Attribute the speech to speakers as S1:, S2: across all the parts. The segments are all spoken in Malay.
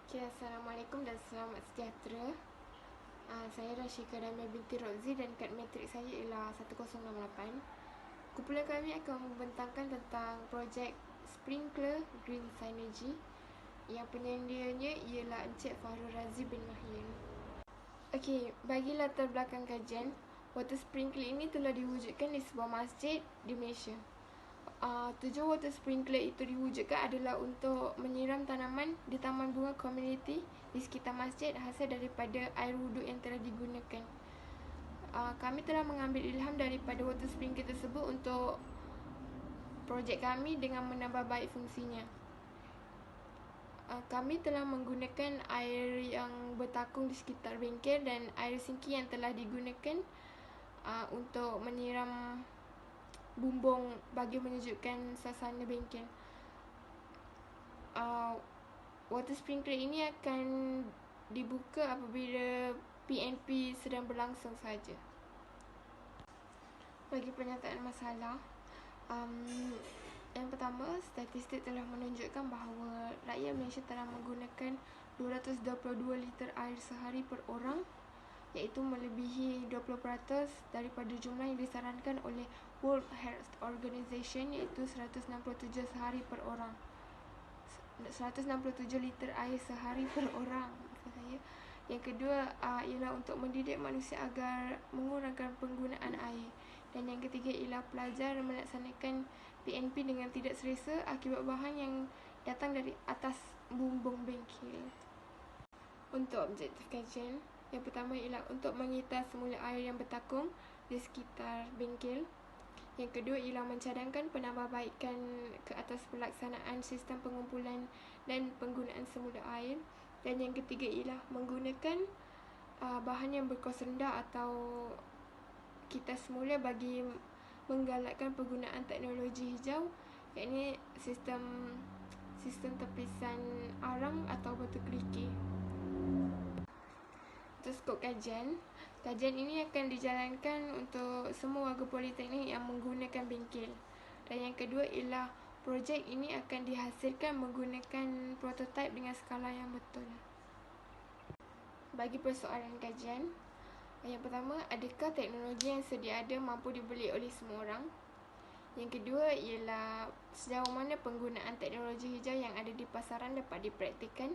S1: Okay, Assalamualaikum dan selamat sejahtera. Saya Rashika Damia binti Rozi dan kad matrik saya ialah 1068. Kumpulan kami akan membentangkan tentang projek Sprinkler Green Synergy yang penyedianya ialah Encik Fahrul Razi bin Mahir. Okey, bagi latar belakang kajian, water sprinkler ini telah diwujudkan di sebuah masjid di Malaysia. Tujuan water sprinkler itu diwujudkan adalah untuk menyiram tanaman di taman bunga komuniti di sekitar masjid hasil daripada air wuduk yang telah digunakan. Kami telah mengambil ilham daripada water sprinkler tersebut untuk projek kami dengan menambah baik fungsinya. Kami telah menggunakan air yang bertakung di sekitar bengkel dan air sinki yang telah digunakan untuk menyiram bumbung bagi menyejukkan suasana bengkel. Water sprinkler ini akan dibuka apabila PNP sedang berlangsung saja. Bagi penyataan masalah, yang pertama, statistik telah menunjukkan bahawa rakyat Malaysia telah menggunakan 222 liter air sehari per orang, iaitu melebihi 20% daripada jumlah yang disarankan oleh World Health Organization, iaitu 167 sehari per orang. 167 liter air sehari per orang. Yang kedua ialah untuk mendidik manusia agar mengurangkan penggunaan air. Dan yang ketiga ialah pelajar melaksanakan PNP dengan tidak selesa akibat bahan yang datang dari atas bumbung bengkel. Untuk objektif kajian, yang pertama ialah untuk mengitar semula air yang bertakung di sekitar bengkel. Yang kedua ialah mencadangkan penambahbaikan ke atas pelaksanaan sistem pengumpulan dan penggunaan semula air. Dan yang ketiga ialah menggunakan bahan yang berkos rendah atau kitas semula bagi menggalakkan penggunaan teknologi hijau, iaitu sistem tepisan arang atau batu kerikil. Untuk skop kajian ini akan dijalankan untuk semua warga politeknik yang menggunakan bengkel. Dan yang kedua ialah projek ini akan dihasilkan menggunakan prototipe dengan skala yang betul. Bagi persoalan kajian, yang pertama, adakah teknologi yang sedia ada mampu dibeli oleh semua orang? Yang kedua ialah sejauh mana penggunaan teknologi hijau yang ada di pasaran dapat dipraktikkan?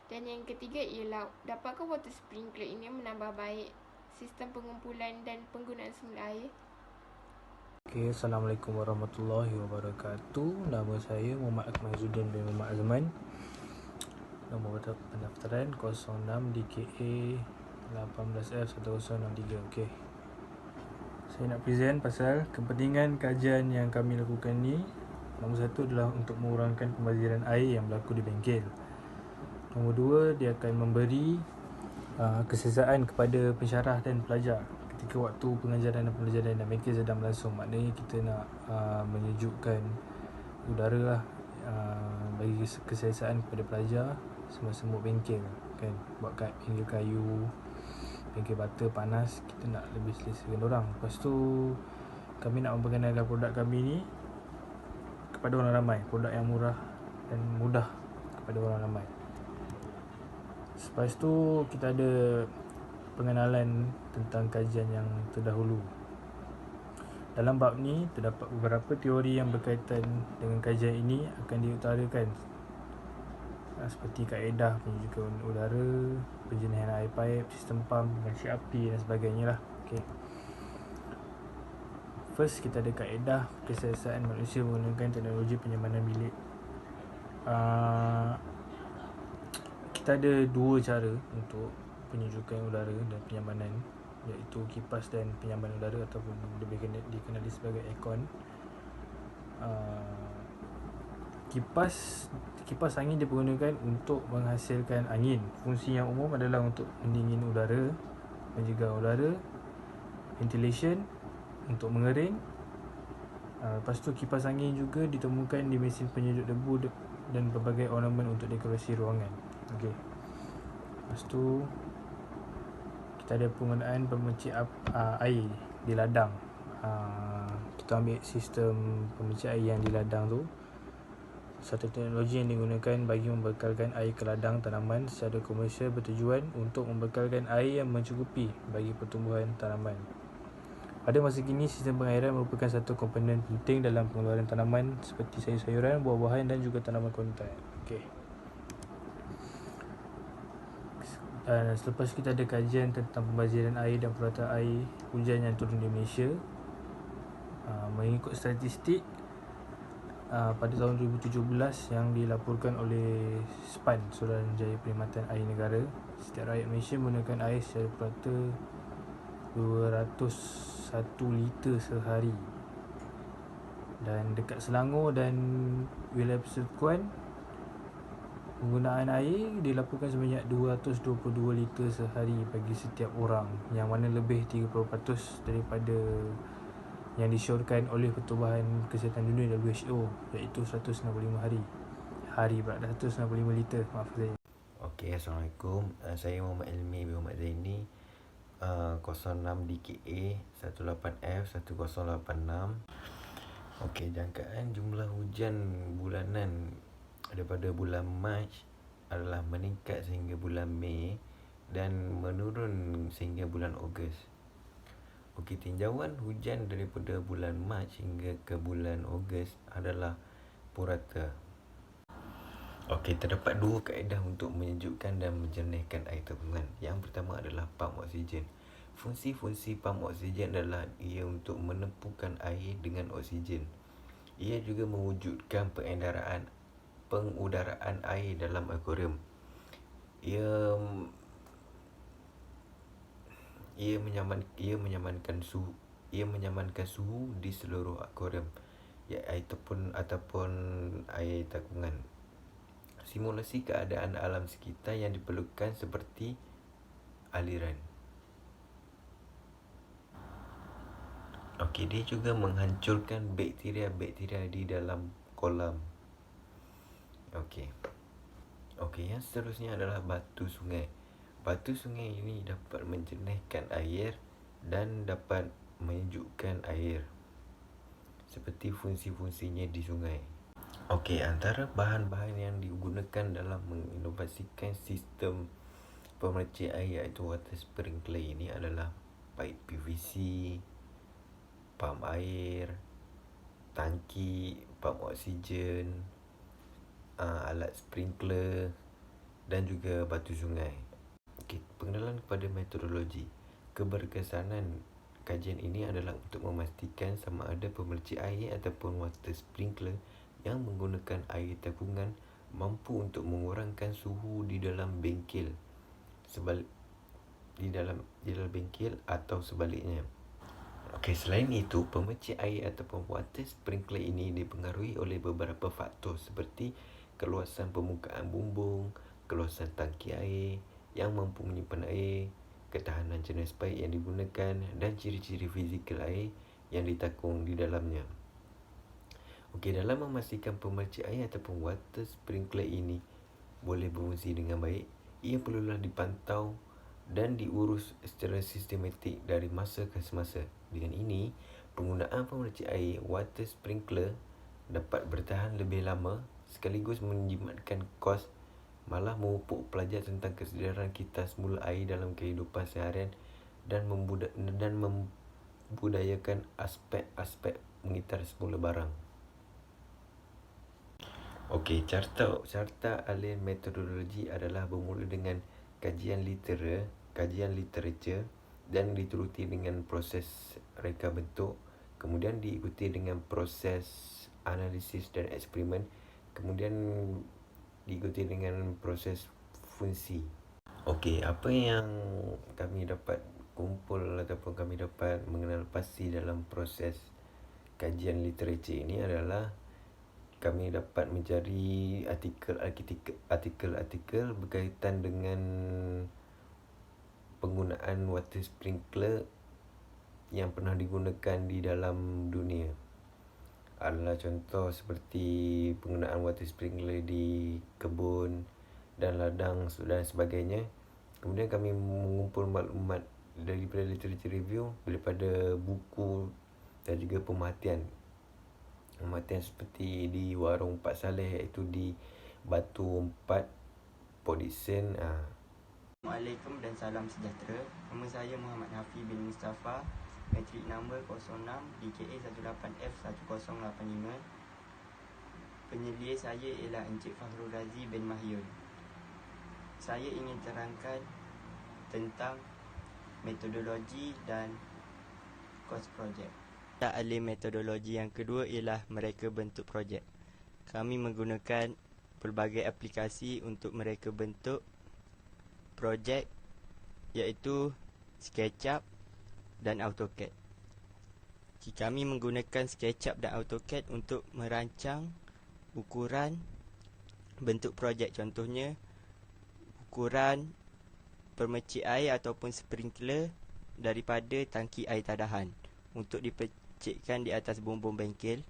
S1: Dan yang ketiga ialah dapatkah water sprinkler ini menambah baik sistem pengumpulan dan penggunaan semula air?
S2: Okay, Assalamualaikum warahmatullahi wabarakatuh. Nama saya Muhammad Akmal-Zuddin bin Muhammad Azman. Nombor pendaftaran 06 DKA 18F1063. Okay, saya nak present pasal kepentingan kajian yang kami lakukan ni. Nombor satu adalah untuk mengurangkan pembaziran air yang berlaku di bengkel. Nombor dua, dia akan memberi kesesaan kepada pensyarah dan pelajar ketika waktu pengajaran dan pembelajaran dan bengkel sedang berlangsung. Maknanya kita nak menyejukkan udara lah, bagi keselesaan kepada pelajar semua bengkel kan. Buat kat bengkel kayu, bengkel bata panas, kita nak lebih selesakan orang. Lepas tu kami nak memperkenalkan produk kami ni kepada orang ramai, produk yang murah dan mudah kepada orang ramai. Lepas tu kita ada pengenalan tentang kajian yang terdahulu. Dalam bab ni terdapat beberapa teori yang berkaitan dengan kajian ini akan diutarakan, seperti kaedah penyejukan udara, penjenihan air paip, sistem pam, gansi api dan sebagainya lah. Okay. First, kita ada kaedah keselesaan manusia menggunakan teknologi penyamanan bilik. Kita ada dua cara untuk penyejukan udara dan penyamanan, iaitu kipas dan penyaman udara ataupun lebih dikenali sebagai aircon. Kipas angin dipergunakan untuk menghasilkan angin. Fungsi yang umum adalah untuk mendingin udara, mencegah udara, ventilation, untuk mengering. Lepas tu kipas angin juga ditemukan di mesin penyejuk debu dan berbagai ornamen untuk dekorasi ruangan. Okey. Lepas tu kita ada penggunaan pemercik air di ladang. Kita ambil sistem pemercik air yang di ladang tu, satu teknologi yang digunakan bagi membekalkan air ke ladang tanaman secara komersial bertujuan untuk membekalkan air yang mencukupi bagi pertumbuhan tanaman. Pada masa kini, sistem pengairan merupakan satu komponen penting dalam pengeluaran tanaman seperti sayur-sayuran, buah-buahan dan juga tanaman kontan. Okey. Selepas kita ada kajian tentang pembaziran air dan perataan air hujan yang turun di Malaysia, mengikut statistik pada tahun 2017 yang dilaporkan oleh SPAN, Suruhanjaya Perkhidmatan Air Negara, setiap rakyat Malaysia menggunakan air secara purata 201 liter sehari. Dan dekat Selangor dan wilayah persekutuan, penggunaan air dilaporkan sebanyak 222 liter sehari bagi setiap orang, yang mana lebih 30% daripada yang disyorkan oleh Pertubuhan Kesihatan Dunia WHO, iaitu 165 pula, 165 liter, maaf saya.
S3: Okey, Assalamualaikum. Saya Muhammad Ilmi bin Muhammad Zaini, 06 DKA 18F 1086. Okey, jangkaan jumlah hujan bulanan daripada bulan Mac adalah meningkat sehingga bulan Mei dan menurun sehingga bulan Ogos. Okey, tinjauan hujan daripada bulan Mac hingga ke bulan Ogos adalah purata. Okey, terdapat dua kaedah untuk menyejukkan dan menjernihkan air tabungan. Yang pertama adalah pam oksigen. Fungsi-fungsi pam oksigen adalah ia untuk menempuhkan air dengan oksigen. Ia juga mewujudkan pengudaraan air dalam akuarium. Ia menyamankan suhu di seluruh akuarium, ataupun air tabungan. Simulasi keadaan alam sekitar yang diperlukan seperti aliran. Okey, dia juga menghancurkan bakteria-bakteria di dalam kolam. Okey, yang seterusnya adalah batu sungai. Batu sungai ini dapat menjernihkan air dan dapat menyejukkan air, seperti fungsi-fungsinya di sungai. Okey, antara bahan-bahan yang digunakan dalam menginovasikan sistem pemercik air iaitu water sprinkler ini adalah paip PVC, pam air, tangki, pam oksigen, alat sprinkler dan juga batu sungai. Okey, pengenalan kepada metodologi. Keberkesanan kajian ini adalah untuk memastikan sama ada pemercik air ataupun water sprinkler yang menggunakan air tabungan mampu untuk mengurangkan suhu di dalam bengkel di dalam bengkel atau sebaliknya. Okey, selain itu, pemercik air ataupun water sprinkler ini dipengaruhi oleh beberapa faktor seperti keluasan permukaan bumbung, keluasan tangki air yang mampu menyimpan air, ketahanan jenis paip yang digunakan dan ciri-ciri fizikal air yang ditakung di dalamnya. Okey, dalam memastikan pemercik air ataupun water sprinkler ini boleh berfungsi dengan baik, ia perlulah dipantau dan diurus secara sistematik dari masa ke semasa. Dengan ini, penggunaan pemercik air water sprinkler dapat bertahan lebih lama sekaligus menjimatkan kos, malah memupuk pelajar tentang kesedaran kita semula air dalam kehidupan seharian dan membudayakan aspek-aspek mengitar semula barang. Okey, carta alin metodologi adalah bermula dengan kajian literatur dan dituruti dengan proses reka bentuk, kemudian diikuti dengan proses analisis dan eksperimen, kemudian diikuti dengan proses fungsi. Okey, apa yang kami dapat kumpul ataupun kami dapat mengenal pasti dalam proses kajian literatur ini adalah kami dapat mencari artikel-artikel berkaitan dengan penggunaan water sprinkler yang pernah digunakan di dalam dunia. Adalah contoh seperti penggunaan water sprinkler di kebun dan ladang dan sebagainya. Kemudian kami mengumpul maklumat daripada literature review, daripada buku dan juga pemerhatian Kematian seperti di warung Pak Saleh, iaitu di Batu 4 Podisen.
S4: Assalamualaikum dan salam sejahtera. Nama saya Muhammad Hafi bin Mustafa, matrik nombor 06 DKA 18F1085. Penyelia saya ialah Encik Fahrul Razi bin Mahyun. Saya ingin terangkan tentang metodologi dan kos projek. Ahli metodologi yang kedua ialah mereka bentuk projek. Kami menggunakan pelbagai aplikasi untuk mereka bentuk projek, iaitu SketchUp dan AutoCAD. Kami menggunakan SketchUp dan AutoCAD untuk merancang ukuran bentuk projek. Contohnya, ukuran permecik air ataupun sprinkler daripada tangki air tadahan untuk dipercikkan di atas bumbung bengkel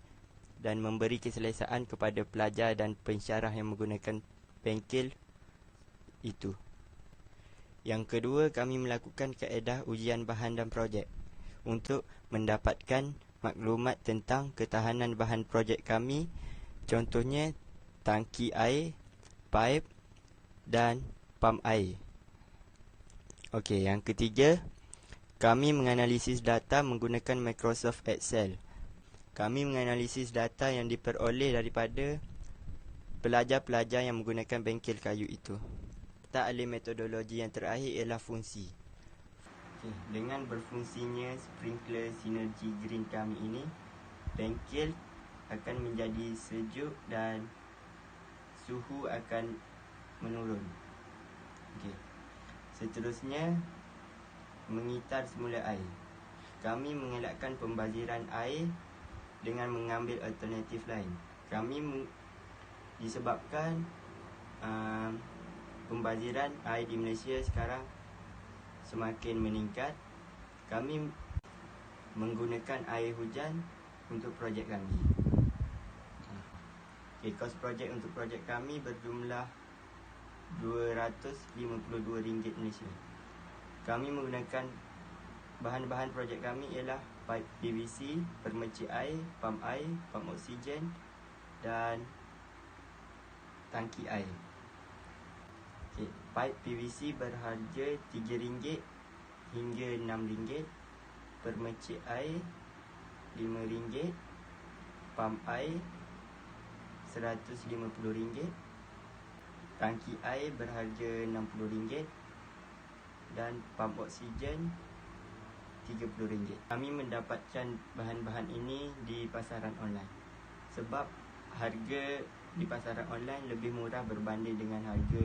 S4: dan memberi keselesaan kepada pelajar dan pensyarah yang menggunakan bengkel itu. Yang kedua, kami melakukan kaedah ujian bahan dan projek untuk mendapatkan maklumat tentang ketahanan bahan projek kami. Contohnya, tangki air, paip dan pam air. Okey, yang ketiga, kami menganalisis data menggunakan Microsoft Excel. Kami menganalisis data yang diperoleh daripada pelajar-pelajar yang menggunakan bengkel kayu itu. Ahli metodologi yang terakhir ialah fungsi. Dengan berfungsinya sprinkler sinergi green kami ini, bengkel akan menjadi sejuk dan suhu akan menurun. Seterusnya, mengitar semula air. Kami mengelakkan pembaziran air dengan mengambil alternatif lain. Disebabkan pembaziran air di Malaysia sekarang semakin meningkat, kami menggunakan air hujan untuk projek kami. Kos projek untuk projek kami berjumlah RM252 Malaysia. Kami menggunakan bahan-bahan projek kami ialah pipe PVC, permecik air, pam oksigen dan tangki air. Pipe PVC berharga RM3 hingga RM6, permecik air RM5, pam air RM150, tangki air berharga RM60 dan pam oksigen RM30. Kami mendapatkan bahan-bahan ini di pasaran online sebab harga di pasaran online lebih murah berbanding dengan harga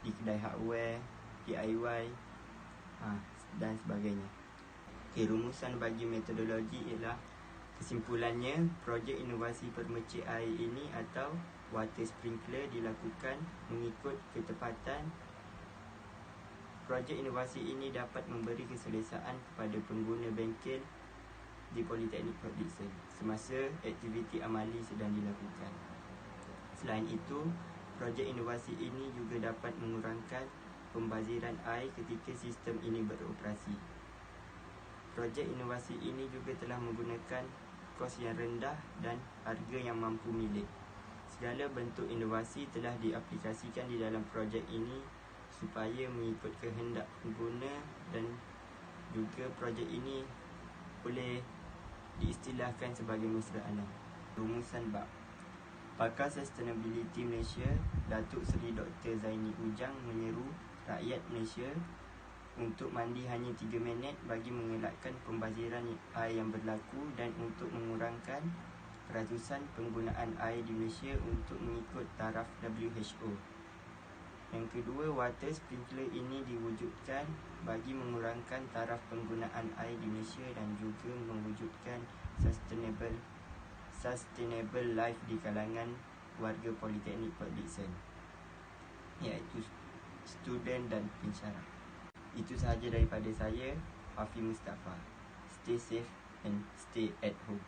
S4: di kedai hardware, DIY dan sebagainya. Rumusan bagi metodologi ialah, kesimpulannya, projek inovasi permecik air ini atau water sprinkler dilakukan mengikut ketepatan. Projek inovasi ini dapat memberi keselesaan kepada pengguna bengkel di Politeknik Port Dickson semasa aktiviti amali sedang dilakukan. Selain itu, projek inovasi ini juga dapat mengurangkan pembaziran air ketika sistem ini beroperasi. Projek inovasi ini juga telah menggunakan kos yang rendah dan harga yang mampu milik. Segala bentuk inovasi telah diaplikasikan di dalam projek ini supaya mengikut kehendak pengguna, dan juga projek ini boleh diistilahkan sebagai mesra alam. Rumusan bab. Pakar Sustainability Malaysia, Datuk Seri Dr. Zaini Ujang menyeru rakyat Malaysia untuk mandi hanya 3 minit bagi mengelakkan pembaziran air yang berlaku dan untuk mengurangkan peratusan penggunaan air di Malaysia untuk mengikut taraf WHO. Yang kedua, water sprinkler ini diwujudkan bagi mengurangkan taraf penggunaan air di Malaysia dan juga mewujudkan sustainable life di kalangan warga Politeknik Port Dickson, iaitu student dan pensyarah. Itu sahaja daripada saya, Hafi Mustafa. Stay safe and stay at home.